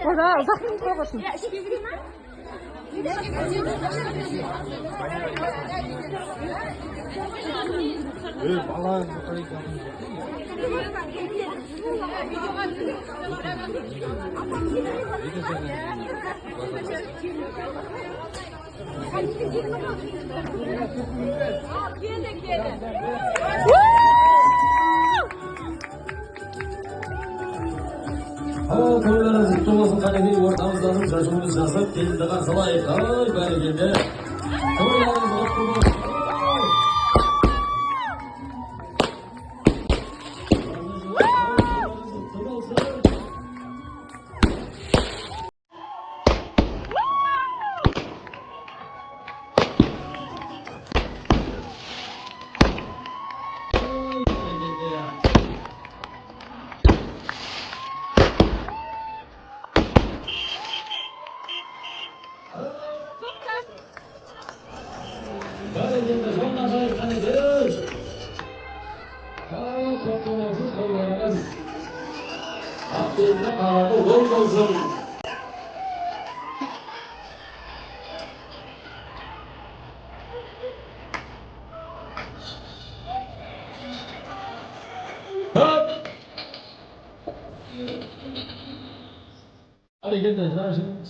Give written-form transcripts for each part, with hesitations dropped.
Ora, uzaktan koymasın. Bala to'ylarimiz to'g'ri qanday o'rtamizdan uchrashuvimiz jasad keldi qarsalayik. Ay, barakalla. To'ylarimiz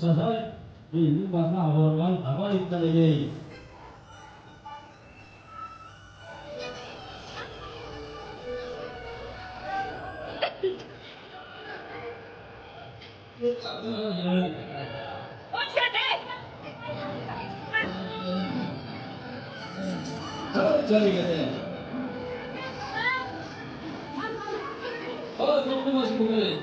selesai. Ini warna awal apa itu lagi? Cari katanya. Oh, kamu masih boleh.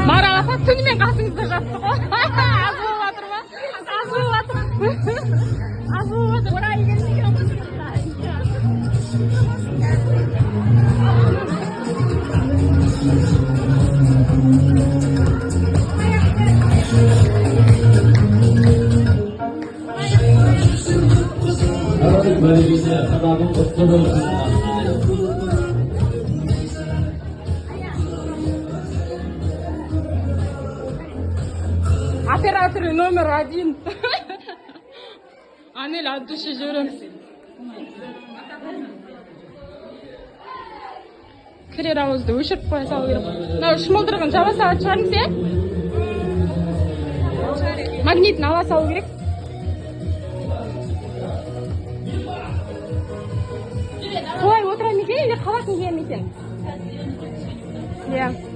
Мараласа түнімен қасыңызда жатты ғой. Азылып жатыр ма? Азылып жатыр. Азылып жатыр. Орай келмеген Оператор номер 1. Анель от души жүреміз. Кірер ауызды өшіріп қоя салу керек. Мынау шымылдырығын жаба салатын шығармыз, е? Магнитін ала салу керек. Солай отыра ма екен, или қалатын кием екен? Иә.